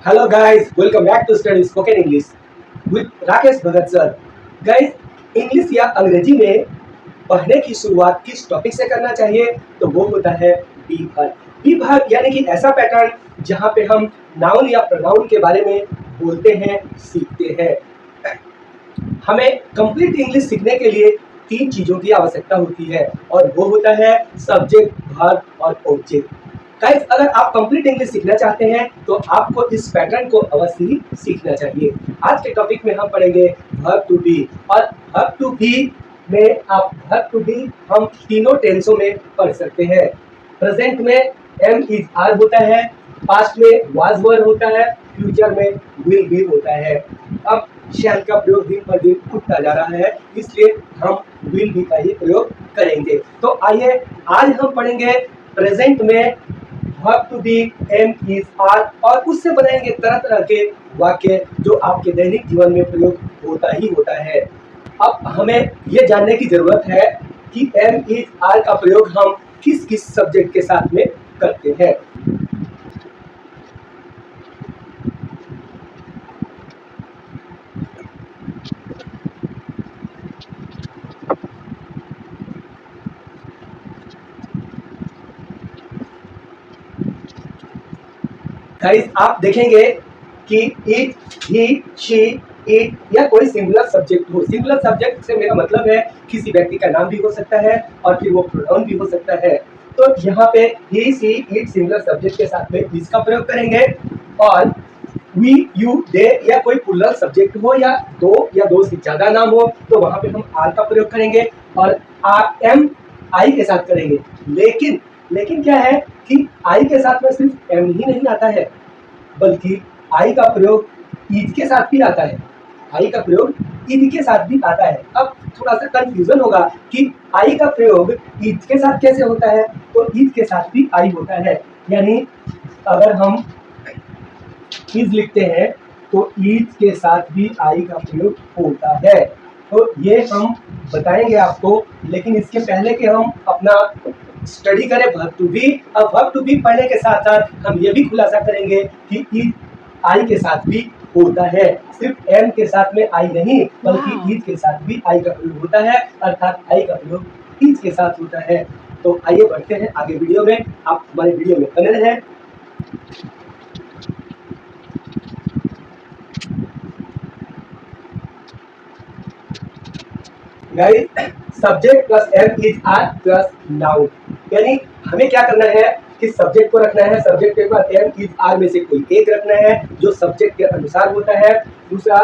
Hello guys, welcome back to study spoken English with Rakesh Bhagat sir. Guys, English या अंग्रेजी में पढ़ने की शुरुआत किस टॉपिक से करना चाहिए? तो वो होता है बी वर्ब। बी वर्ब यानी कि ऐसा पैटर्न जहाँ पे हम नाउन या प्रोनाउन के बारे में बोलते हैं, सीखते हैं। हमें कंप्लीट इंग्लिश सीखने के लिए तीन चीज़ों की आवश्यकता होती है और वो होता है सब्जेक्ट, वर्ब और ऑब्जेक्ट। गाइस, अगर आप कंप्लीट इंग्लिश सीखना चाहते हैं तो आपको इस पैटर्न को अवश्य ही सीखना चाहिए। आज के टॉपिक में हम पढ़ेंगे वर्ब टू बी और वर्ब टू बी में आप वर्ब टू बी हम तीनों टेंसों में पढ़ सकते हैं। प्रेजेंट में एम इज आर होता है, पास्ट में वाज वर होता है, फ्यूचर में विल बी होता है। अब शैल का प्रयोग दिन पर दिन उठता जा रहा है, इसलिए हम विल बी का ही प्रयोग करेंगे। तो आइए आज हम पढ़ेंगे प्रेजेंट में verb to be am is are और उससे बनाएंगे तरह तरह के वाक्य जो आपके दैनिक जीवन में प्रयोग होता ही होता है। अब हमें ये जानने की जरूरत है कि एम इज आर का प्रयोग हम किस किस सब्जेक्ट के साथ में करते हैं। गाइस, आप देखेंगे कि इट, ही, शी, इट या कोई सिंगुलर सब्जेक्ट हो। सिंगुलर सब्जेक्ट से मेरा मतलब है किसी व्यक्ति का नाम भी हो सकता है और फिर वो प्रोनाउन भी हो सकता है। तो यहाँ पे ही, शी, इट सिंगुलर सब्जेक्ट के साथ में इसका प्रयोग करेंगे और वी, यू, दे या कोई प्लूरल सब्जेक्ट हो या दो से ज्यादा नाम हो तो वहां पे हम आर का प्रयोग करेंगे और आर एम आई के साथ करेंगे। लेकिन क्या है कि आई के साथ में सिर्फ एम ही नहीं आता है, बल्कि आई का प्रयोग ईद के साथ भी आता है। आई का प्रयोग ईद के साथ भी आता है। अब थोड़ा सा कंफ्यूजन होगा कि आई का प्रयोग ईद के साथ कैसे होता है, तो ईद के साथ भी आई होता है। यानी अगर हम ईद लिखते हैं तो ईद के साथ भी आई का प्रयोग होता है। तो ये हम बताएंगे आपको, लेकिन इसके पहले कि हम अपना स्टडी करें वर्ब टू बी। अब वर्ब टू बी पढ़ने के साथ साथ हम ये भी खुलासा करेंगे कि ईद आई के साथ भी होता है। सिर्फ एम के साथ में आई नहीं, बल्कि ईद के साथ भी आई का प्रयोग होता है, अर्थात आई का प्रयोग ईद के साथ होता है। तो आइए बढ़ते हैं आगे वीडियो में। आप हमारे वीडियो में बने रहें। Guys, subject plus am is are plus noun, यानी हमें क्या करना है कि सब्जेक्ट को रखना है, सब्जेक्ट के बाद एम इज आर में से कोई एक रखना है जो सब्जेक्ट के अनुसार होता है। दूसरा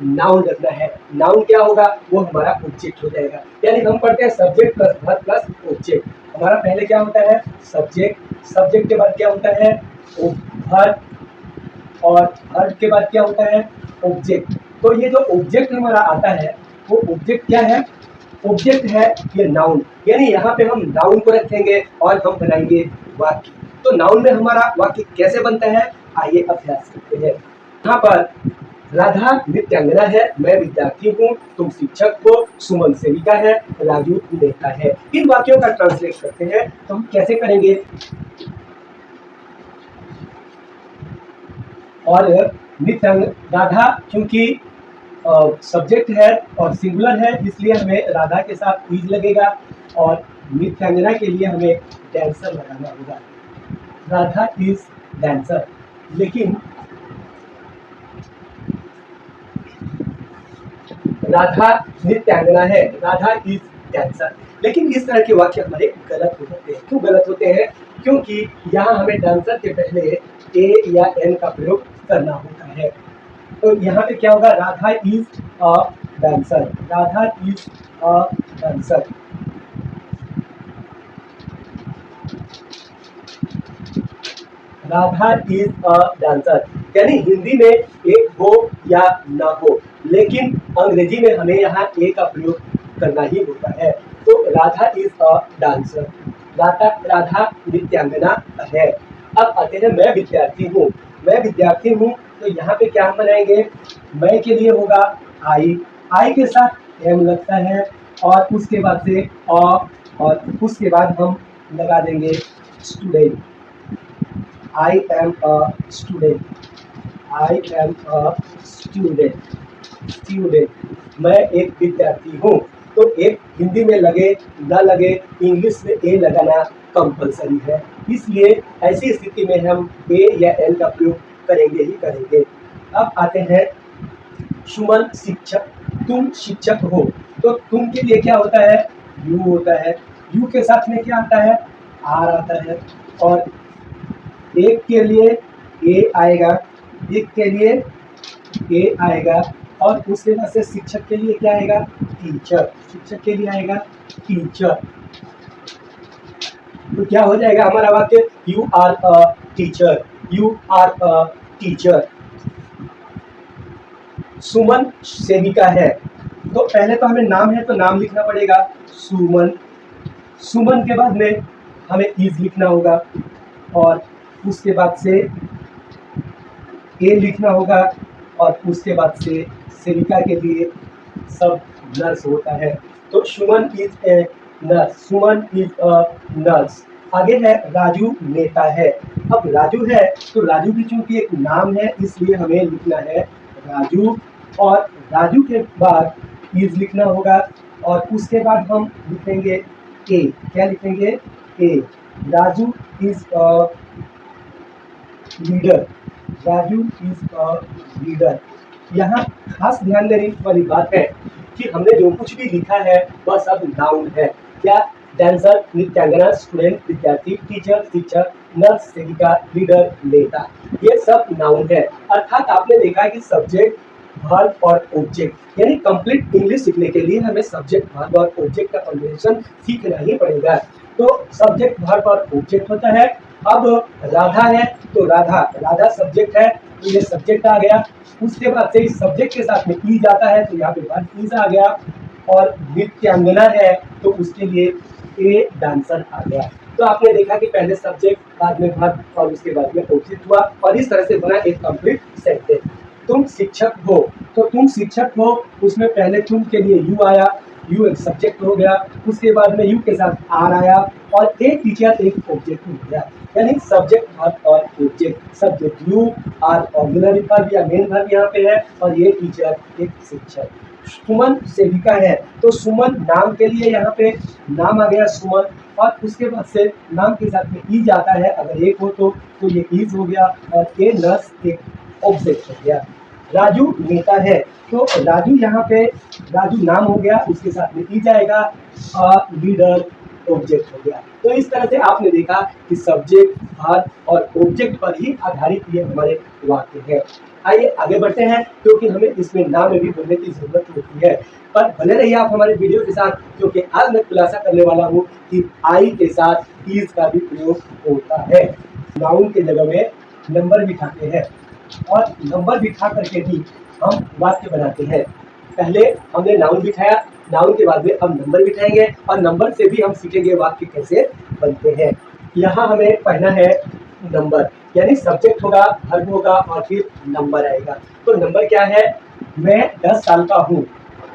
नाउन रखना है। नाउन क्या होगा, वो हमारा ऑब्जेक्ट हो जाएगा। यानी हम पढ़ते हैं subject plus verb plus object. हमारा पहले क्या होता है सब्जेक्ट, सब्जेक्ट के बाद क्या होता है वर्ब और वर्ब के बाद क्या होता है ऑब्जेक्ट। तो ये जो ऑब्जेक्ट हमारा आता है वो ऑब्जेक्ट क्या है, ऑब्जेक्ट है ये नाउन। यानी यहाँ पे हम नाउन को रखेंगे और हम बनाएंगे वाक्य। तो नाउन में हमारा वाक्य कैसे बनता है, आइए अभ्यास करते हैं। यहाँ पर राधा नृत्यांगना है, मैं विद्यार्थी हूँ, तुम शिक्षक हो, सुमन सेविका है, राजू नेता है। इन वाक्यों का ट्रांसलेट करते हैं तो हम कैसे करेंगे। और नृत्यांग राधा क्योंकि सब्जेक्ट है और सिंगुलर है, इसलिए हमें राधा के साथ इज लगेगा और नृत्यांगना के लिए हमें डांसर लगाना होगा। राधा इज डांसर, लेकिन राधा नृत्यांगना है, राधा इज डांसर। लेकिन इस तरह के वाक्य हमारे गलत हो जाते हैं। क्यों गलत होते हैं, क्योंकि यहाँ हमें डांसर के पहले ए या एन का प्रयोग करना होता है। तो यहाँ पे क्या होगा, Radha is a dancer, Radha is a dancer. Radha is a dancer, यानी हिंदी में एक हो या ना हो, लेकिन अंग्रेजी में हमें यहाँ ए का प्रयोग करना ही होता है। तो Radha is a dancer, Radha नृत्यांगना है। अब आते हैं मैं विद्यार्थी हूँ। मैं विद्यार्थी हूँ तो यहाँ पे क्या हम बनाएंगे, मैं के लिए होगा आई के साथ एम लगता है और उसके बाद से और उसके बाद हम लगा देंगे student, I am a student. I am a student, student मैं एक विद्यार्थी हूँ। तो एक हिंदी में लगे न लगे, इंग्लिश में ए लगाना कंपलसरी है, इसलिए ऐसी स्थिति में हम ए या एल का प्रयोग करेंगे ही करेंगे। अब आते हैं सुमन शिक्षक, तुम शिक्षक हो। तो तुम के लिए क्या होता है, यू होता है। यू के साथ में क्या आता है, आर आता है। और एक के लिए ए आएगा, एक के लिए ए आएगा, और उसके बाद से शिक्षक के लिए क्या आएगा, टीचर। शिक्षक के लिए आएगा टीचर। तो क्या हो जाएगा हमारा वाक्य, you are a teacher, you are a teacher. Suman सेविका है। तो पहले तो हमें नाम है तो नाम लिखना पड़ेगा सुमन। सुमन के बाद में हमें इज लिखना होगा, और उसके बाद से ए लिखना होगा, और उसके बाद से सेविका के लिए सब नर्स होता है। तो Suman is a nurse, Suman is a nurse. आगे है राजू नेता है। अब राजू है तो राजू भी चूंकि एक नाम है, इसलिए हमें लिखना है राजू, और राजू के बाद इज लिखना होगा, और उसके बाद हम लिखेंगे ए। क्या लिखेंगे, a. Raju is a leader, Raju is a leader. यहाँ खास ध्यान देने वाली बात है कि हमने जो कुछ भी लिखा है वह सब नाउन है। क्या, डांसर, नृत्यांगना, स्टूडेंट, विद्यार्थी, टीचर, शिक्षक, नर्स, सेविका, लीडर, नेता, ये सब नाउन है। अर्थात आपने देखा है कि सब्जेक्ट, वर्ब और ऑब्जेक्ट, यानी कंप्लीट इंग्लिश सीखने के लिए हमें सब्जेक्ट, वर्ब और ऑब्जेक्ट का कॉम्बिनेशन सीखना ही पड़ेगा। तो सब्जेक्ट, वर्ब और ऑब्जेक्ट होता है। अब राधा है तो राधा, राधा सब्जेक्ट है, तो ये सब्जेक्ट आ गया। उसके बाद से इस सब्जेक्ट के साथ में ई जाता है, तो यहाँ पे वर्ब इज आ गया। और नृत्यांगना है तो उसके लिए ए डांसर आ गया। तो आपने देखा कि पहले सब्जेक्ट, बाद में वर्ब, और उसके बाद में ऑब्जेक्ट हुआ, और इस तरह से बना एक कंप्लीट सेंटेंस। तुम शिक्षक हो, तो तुम शिक्षक हो, उसमें पहले तुम के लिए यू आया, यू एक सब्जेक्ट हो गया, उसके बाद में यू के साथ आर आया, और एक टीचर एक ऑब्जेक्ट हो गया। यानी सब्जेक्ट, वर्ब और object. Subject you, are auxiliary verb या मेन वर्ब यहाँ पे है, और ये टीचर एक शिक्षक। सुमन सेविका है, तो सुमन नाम के लिए यहाँ पे नाम आ गया सुमन, और उसके बाद से नाम के साथ में ई जाता है, अगर एक हो तो ये इज हो गया, और ए नर्स एक ऑब्जेक्ट हो गया। राजू नेता है, तो राजू यहाँ पे राजू नाम हो गया, उसके साथ में ई जाएगा, लीडर ऑब्जेक्ट हो गया। तो इस तरह से आपने देखा कि सब्जेक्ट, वर्ब और ऑब्जेक्ट पर ही आधारित ये हमारे वाक्य है। आइए आगे बढ़ते हैं, क्योंकि हमें इसमें नाम में भी बोलने की जरूरत होती है। पर बने रहिए आप हमारे वीडियो के साथ, क्योंकि आज मैं खुलासा करने वाला हूँ कि आई के साथ इज का भी प्रयोग होता है। नाउन के जगह में नंबर बिठाते हैं, और नंबर बिठा करके भी हम वाक्य बनाते हैं। पहले हमने नाउन बिठाया, नाउन के बाद में हम नंबर बिठाएंगे, और नंबर से भी हम सीखेंगे वाक्य कैसे बनते हैं। यहाँ हमें पढ़ना है नंबर, यानी सब्जेक्ट होगा, वर्ब होगा, और फिर नंबर आएगा। तो नंबर क्या है, मैं 10 साल का हूँ,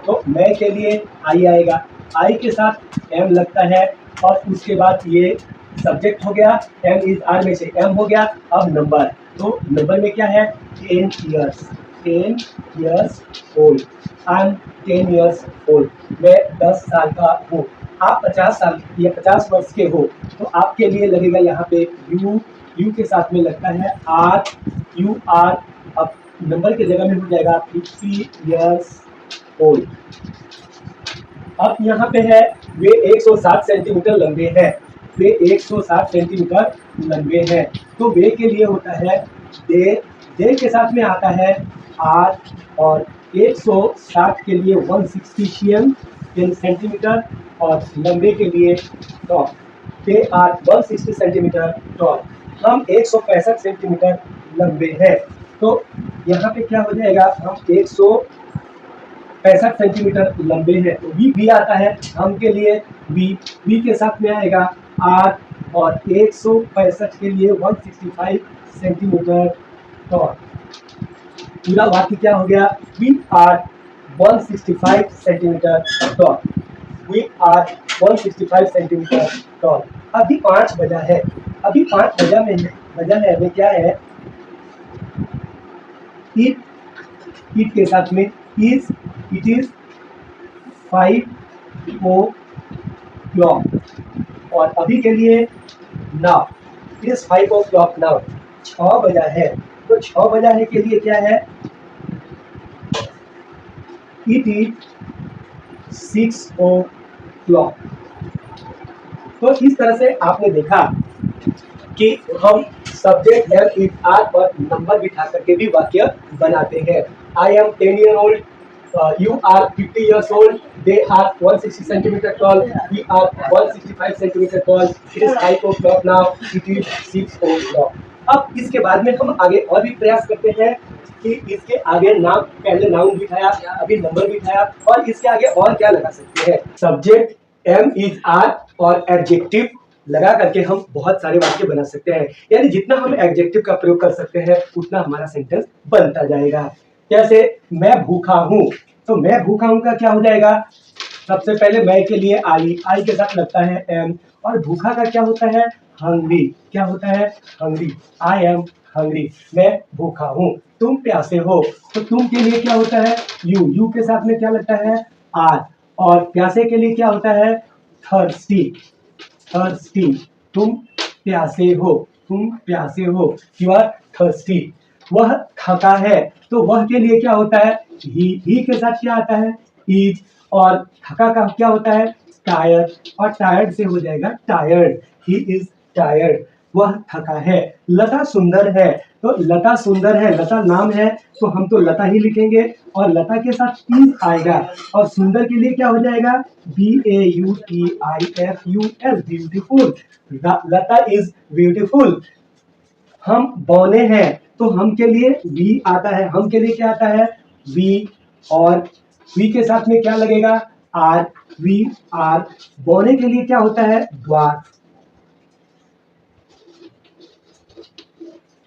तो मैं के लिए आई आएगा, आई के साथ एम लगता है, और उसके बाद ये सब्जेक्ट हो गया, एम इज आर में से एम हो गया। अब नंबर, तो नंबर में क्या है, 10 years, 10 years old, I am 10 years old, मैं 10 साल का हूँ। आप 50 साल या 50 वर्ष के हो, तो आपके लिए लगेगा यहाँ पे यू, यू के साथ में लगता है आर, यू आर। अब नंबर के जगह में हो जाएगा 50 ईयर्स ओल्ड। अब यहाँ पे है वे 160 सेंटीमीटर लंबे हैं, वे 160 सेंटीमीटर लंबे हैं। तो वे के लिए होता है दे, दे के साथ में आता है आर, और 160 के लिए 160 सेंटीमीटर, और लंबे के लिए tall, they are 160 centimetre tall. हम 165 सेंटीमीटर लंबे हैं, तो यहाँ पे क्या हो जाएगा, हम 165 सेंटीमीटर लंबे हैं, तो भी आता है हम के लिए बी के साथ में आएगा आर, और 165 के लिए 165 सेंटीमीटर टॉल। पूरा वाक्य क्या हो गया, we are 165 centimetre tall, we are 165 centimetre tall. अभी 5 बजा है, अभी 5 बजा है, हमें क्या है, इट, इट के साथ में इज, इट इज 5 o'clock, और अभी के लिए now, it is 5 o'clock now, 6 बजा है। तो 6 बजा है के लिए क्या है, इट इज 6 o'clock। तो इस तरह से आपने देखा कि हम सब्जेक्ट एम इज आर पर नंबर बिठा करके भी वाक्य बनाते हैं। I am 10 year old, you are 50 years old, they are 160 centimeter tall, we are 165 centimeter tall, it is 5 o'clock now, it is 6 o'clock। अब इसके बाद में हम आगे और भी प्रयास करते हैं कि इसके आगे नाम, पहले नाउन बिठाया, अभी नंबर बिठाया, और इसके आगे और क्या लगा सकते हैं, सब्जेक्ट एम इज आर और एडजेक्टिव लगा करके हम बहुत सारे वाक्य बना सकते हैं। यानी जितना हम एडजेक्टिव का प्रयोग कर सकते हैं उतना हमारा सेंटेंस बनता जाएगा। जैसे मैं भूखा हूं, तो मैं भूखा हूं का क्या हो जाएगा, सबसे पहले मैं के लिए आई, आई के साथ लगता है एम, और भूखा का क्या होता है, हंग्री, क्या होता है, हंग्री, आई एम हंग्री, मैं भूखा हूं। तुम प्यासे हो, तो तुम के लिए क्या होता है, यू, यू के साथ में क्या लगता है, आर, और प्यासे के लिए क्या होता है, थर्स्टी, थर्स्टी, तुम प्यासे हो, तुम प्यासे हो, यू आर थर्स्टी। वह थका है, तो वह के लिए क्या होता है, ही के साथ क्या आता है, इज, और थका का क्या होता है, टायर्ड, और टायर्ड से हो जाएगा टायर्ड, ही इज टायर्ड, वह थका है। लता सुंदर है, तो लता सुंदर है, लता नाम है तो हम तो लता ही लिखेंगे, और लता के साथ इज आएगा, और सुंदर के लिए क्या हो जाएगा, BAUTIFUL, beautiful, Lata is beautiful. हम बौने हैं, तो हम के लिए वी आता है, हम के लिए क्या आता है, वी, और वी के साथ में क्या लगेगा, आर, वी आर। बौने के लिए क्या होता है, द्वार,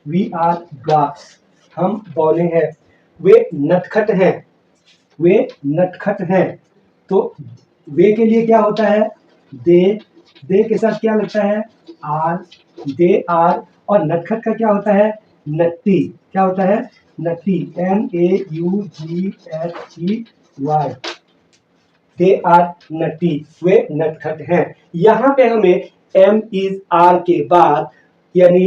वी आर द्वार्स, हम बौने हैं। वे नटखट हैं, वे नटखट हैं, तो वे के लिए क्या होता है, दे के साथ क्या लगता है, आर, दे आर, और नटखट का क्या होता है, नट्टी, क्या होता है, naughty, NAUGHTY, they are naughty, वे नटखट हैं। यहाँ पे हमें एम इज आर के बाद यानी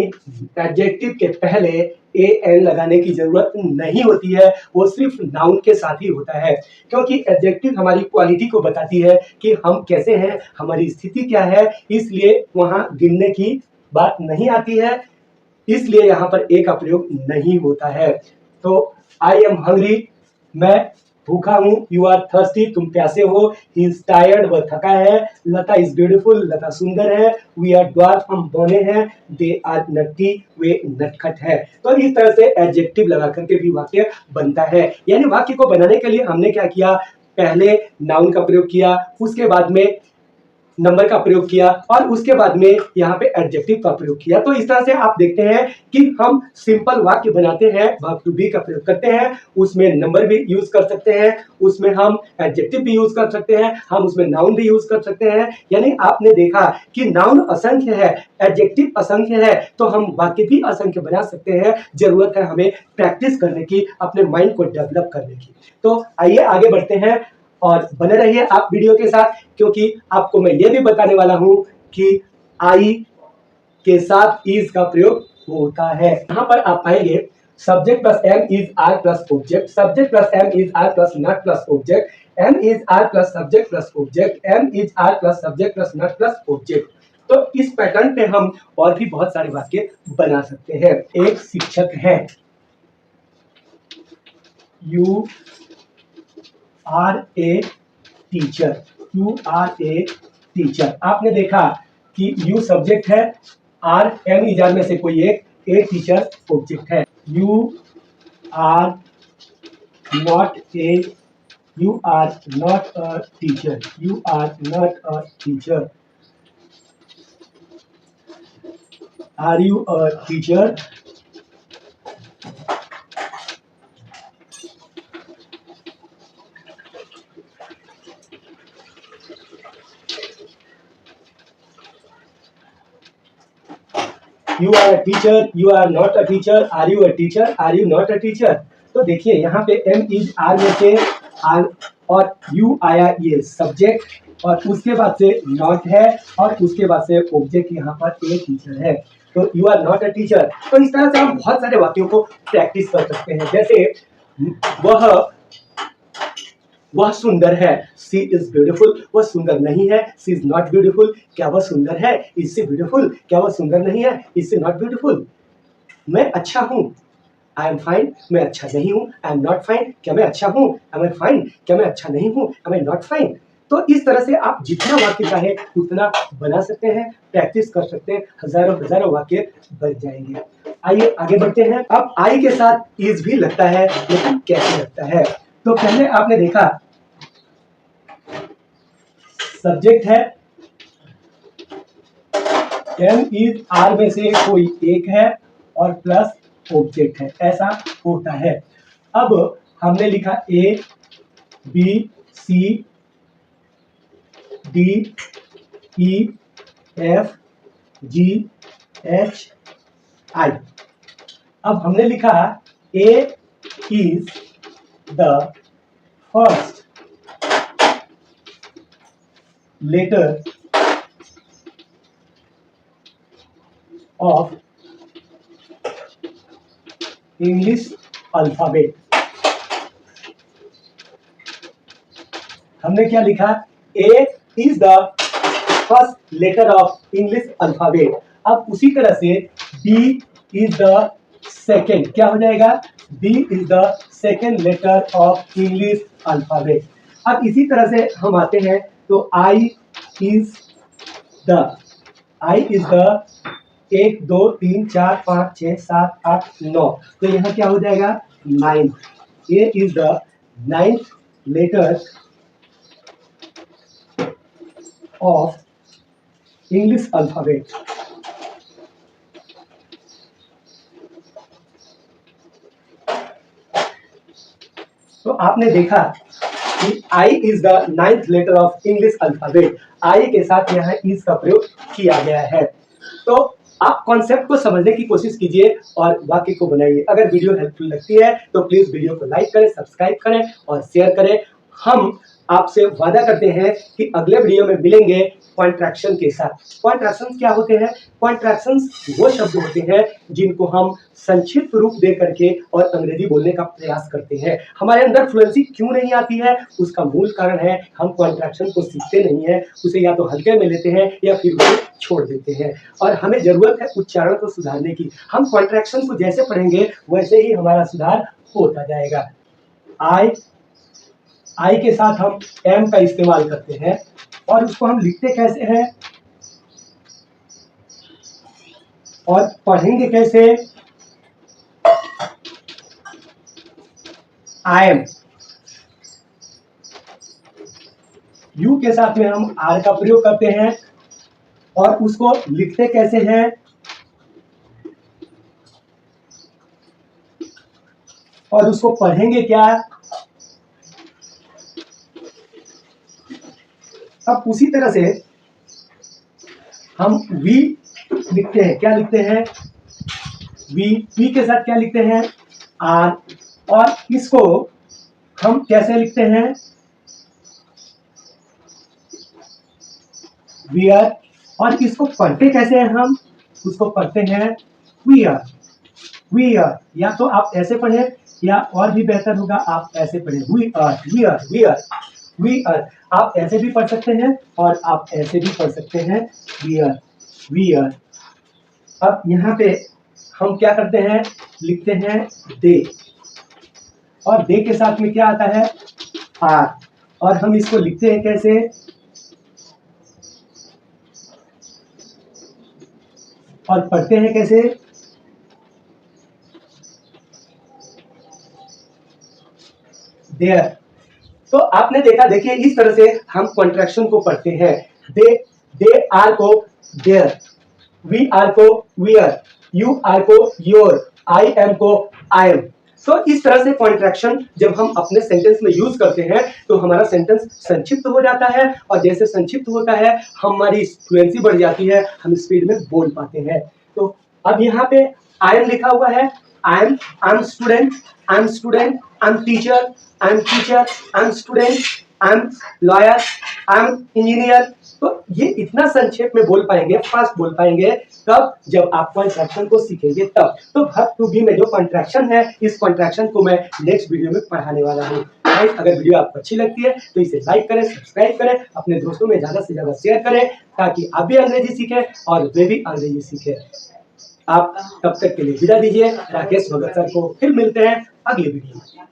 एडजेक्टिव के पहले एन लगाने की जरूरत नहीं होती है, वो सिर्फ नाउन के साथ ही होता है, क्योंकि एडजेक्टिव हमारी क्वालिटी को बताती है कि हम कैसे हैं, हमारी स्थिति क्या है, इसलिए वहां गिनने की बात नहीं आती है, इसलिए यहाँ पर ए का प्रयोग नहीं होता है। तो आई एम हंग्री, मैं भूखा हूं, यू आर थर्स्टी, तुम प्यासे हो, ही इज टायर्ड, वह थका है, लता इज ब्यूटीफुल, लता सुंदर है, वी आर ड्वार्फ, हम बौने हैं, दे आर नट्टी, वे नटखट है। तो इस तरह से एडजेक्टिव लगा करके भी वाक्य बनता है। यानी वाक्य को बनाने के लिए हमने क्या किया, पहले नाउन का प्रयोग किया, उसके बाद में नंबर का प्रयोग किया, और उसके बाद में यहाँ पे एडजेक्टिव का प्रयोग किया। तो इस तरह से आप देखते हैं कि हम सिंपल वाक्य बनाते हैं, वर्ब टू बी का प्रयोग करते हैं, उसमें नंबर भी यूज कर सकते हैं, उसमें हम एडजेक्टिव भी यूज कर सकते हैं, हम उसमें नाउन भी यूज कर सकते हैं। यानी आपने देखा कि नाउन असंख्य है, एडजेक्टिव असंख्य है, तो हम वाक्य भी असंख्य बना सकते हैं। जरूरत है हमें प्रैक्टिस करने की, अपने माइंड को डेवलप करने की। तो आइए आगे बढ़ते हैं, और बने रहिए आप वीडियो के साथ, क्योंकि आपको मैं ये भी बताने वाला हूं कि आई के साथ इज का प्रयोग होता है। यहां पर आप पाएंगे subject plus am is are plus object, subject plus am is are plus not plus object, am is are plus subject plus object, am is are plus subject plus not plus object. तो इस pattern पे हम और भी बहुत सारे वाक्य बना सकते हैं। एक शिक्षक है, you are a teacher, you are a teacher. आपने देखा कि यू सब्जेक्ट है, आर एम इजार में से कोई एक, ए टीचर ऑब्जेक्ट है। You are not a, you are not a teacher, you are not a teacher, are you a teacher, you are a teacher, you are not a teacher, are you a teacher, are you not a teacher। तो देखिए यहाँ पे M is are में से are और you आया, ये subject, और उसके बाद से नॉट है, और उसके बाद से ऑब्जेक्ट यहाँ पर ए टीचर है। तो you are not a teacher. तो इस तरह से हम बहुत सारे वाक्यों को प्रैक्टिस कर सकते हैं। जैसे वह सुंदर है, सी इज ब्यूटीफुल। वह सुंदर नहीं है, सी इज नॉट ब्यूटीफुल। क्या वह सुंदर है, इज सी ब्यूटीफुल। क्या वह सुंदर नहीं है, इज सी नॉट ब्यूटीफुल। मैं अच्छा हूँ, आई एम फाइन। मैं अच्छा नहीं हूँ, आई एम नॉट फाइन। क्या मैं अच्छा हूँ, एम आई फाइन। क्या मैं अच्छा नहीं हूँ, एम आई नॉट फाइन। तो इस तरह से आप जितना वाक्य चाहे उतना बना सकते हैं, प्रैक्टिस कर सकते हैं, हजारों हजारों वाक्य बन जाएंगे। आइए आगे बढ़ते हैं। अब आई के साथ इज भी लगता है, लेकिन कैसे लगता है? तो पहले आपने देखा सब्जेक्ट है, एम इज आर में से कोई एक है और प्लस ऑब्जेक्ट है, ऐसा होता है। अब हमने लिखा A B C D E F G H I. अब हमने लिखा A is the first letter of English alphabet. हमने क्या लिखा? A is the first letter of English alphabet. अब उसी तरह से बी इज द सेकेंड, क्या हो जाएगा? B is the second letter of English alphabet. अब इसी तरह से हम आते हैं तो आई इज द 1 2 3 4 5 6 7 8 9, तो यहाँ क्या हो जाएगा? 9। A is the 9th letter of English alphabet. तो आपने देखा कि I is the 9th letter of English alphabet. I के साथ यहाँ इज का प्रयोग किया गया है। तो आप कॉन्सेप्ट को समझने की कोशिश कीजिए और वाक्य को बनाइए। अगर वीडियो हेल्पफुल लगती है तो प्लीज वीडियो को लाइक करें, सब्सक्राइब करें और शेयर करें। हम आपसे वादा करते हैं कि अगले वीडियो में मिलेंगे कॉन्ट्रैक्शन के साथ। कॉन्ट्रैक्शंस क्या होते हैं? कॉन्ट्रैक्शंस वो शब्द होते हैं जिनको हम संक्षिप्त रूप दे करके और अंग्रेजी बोलने का प्रयास करते हैं। हमारे अंदर फ्लुएंसी क्यों नहीं आती है? उसका मूल कारण है हम कॉन्ट्रैक्शन को सीखते नहीं है, उसे या तो हल्के में लेते हैं या फिर उसे छोड़ देते हैं। और हमें जरूरत है उच्चारण को सुधारने की। हम कॉन्ट्रैक्शन को जैसे पढ़ेंगे वैसे ही हमारा सुधार होता जाएगा। आई के साथ हम एम का इस्तेमाल करते हैं और उसको हम लिखते कैसे हैं और पढ़ेंगे कैसे? I am. यू के साथ में हम आर का प्रयोग करते हैं और उसको लिखते कैसे हैं? और उसको पढ़ेंगे क्या? अब उसी तरह से हम वी लिखते हैं, क्या लिखते हैं? वी के साथ क्या लिखते हैं? आर। और इसको हम कैसे लिखते हैं? We are. और इसको पढ़ते कैसे हैं हम? उसको पढ़ते हैं वी आर। वी आर, या तो आप ऐसे पढ़े या और भी बेहतर होगा आप ऐसे पढ़े, we are we are we are we are. आप ऐसे भी पढ़ सकते हैं और आप ऐसे भी पढ़ सकते हैं, वी आर वी आर। अब यहाँ पे हम क्या करते हैं? लिखते हैं दे, और दे के साथ में क्या आता है? आर। और हम इसको लिखते हैं कैसे? और पढ़ते हैं कैसे? देयर। तो आपने देखा, देखिए इस तरह से हम कॉन्ट्रैक्शन को पढ़ते हैं। दे आर को देयर, वी आर को वियर, यू आर को योर, आई एम को आई एम। तो इस तरह से कॉन्ट्रैक्शन जब हम अपने सेंटेंस में यूज करते हैं तो हमारा सेंटेंस संक्षिप्त हो जाता है, और जैसे संक्षिप्त होता है हमारी फ्लुएंसी बढ़ जाती है, हम स्पीड में बोल पाते हैं। तो अब यहाँ पे आई एम लिखा हुआ है, I am student, I am student, I am teacher, I am teacher, I am student, I am lawyer, I am engineer. तो ये इतना संक्षेप में बोल पाएंगे, फास्ट बोल पाएंगे तब जब आप कॉन्ट्रैक्शन को सीखेंगे तब। तो वर्ब टू बी में जो कॉन्ट्रैक्शन है, इस कॉन्ट्रैक्शन को मैं नेक्स्ट वीडियो में पढ़ाने वाला हूँ। गाइस, अगर वीडियो आपको अच्छी लगती है तो इसे लाइक करें, सब्सक्राइब करें, अपने दोस्तों में ज्यादा से ज्यादा शेयर करें ताकि आप भी अंग्रेजी सीखें और वे भी अंग्रेजी सीखें। आप तब तक के लिए विदा दीजिए। राकेश भगत सर को फिर मिलते हैं अगले वीडियो में।